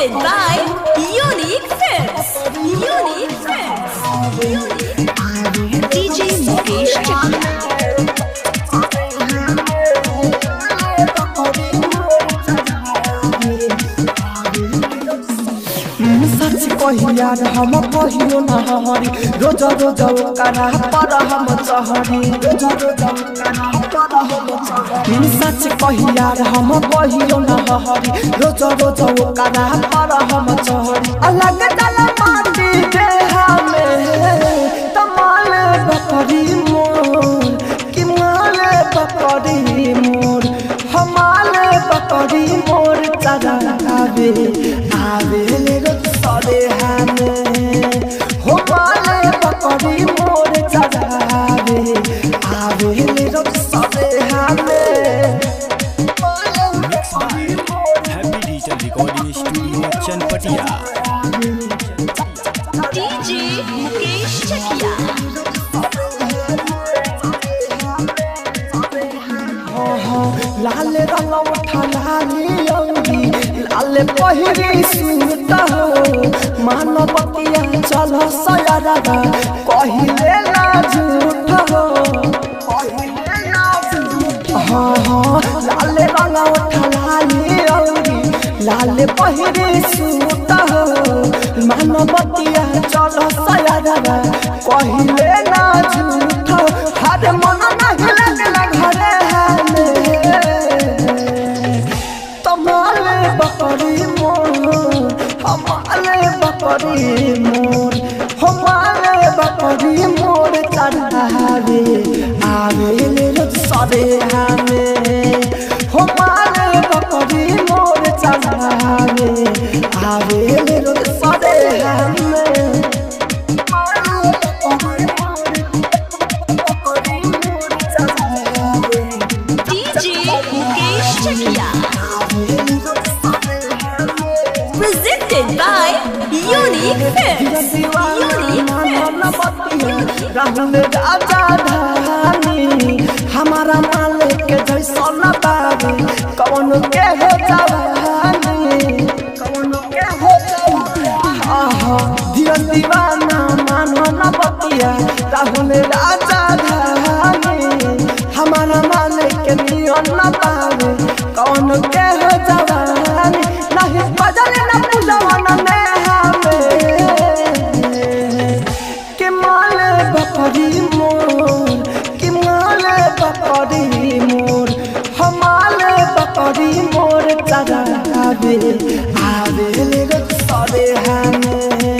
Presented by Unique Films. Unique Films. DJ Mukesh सच कहिया हम कहियो न हरी रोज रोज करा पर हम चहरी रोज रोज करा पर हम चहरी सच कहिया हम कहियो न हरी रोज रोज करा पर हम चहरी अलग दल माटी दे हमें तमाल बकरी मोर कि माल बकरी मोर हमाल बकरी मोर चरा आवे आवे सरे हमें हो माले बकरी मोर चढ़ावे आवे रो सरे हमें happy digital recording studio Chanpatia DJ Mukesh Chakia. लाल रंग उठा लाली अंगी लाल पहिरी सुनता हो मानवतिया चल सयारा कहिले ना झूठ हो हाँ हाँ लाल रंग उठा लाली अंगी लाल पहिरी सुनता हो मानवतिया चल सयारा कहिले ना झूठ हो हर मन नहीं लगला घरे बकरी मोर हमारे बकरी मोर हमारे बकरी मोर चढ़ावे आवे सरे हमें हमारे बकरी मोर चढ़ावे आवे सरे हमें DJ Mukesh Chakia. Presented by Unique Films. Unique Films. Rahul राजा धानी हमारा मालिक के जैसा बाबी कौन के हो जवानी कौन के हो धीर दीवाना मानो न बतिया राहुल राजा धानी हमारा मालिक के नियन न पावे कौन के हो जवानी नहीं बजल न पुजवन ने हमें कि माल बकरी मोर कि माल बकरी मोर हमारे बकरी मोर चढ़ावे आवे सरे हमें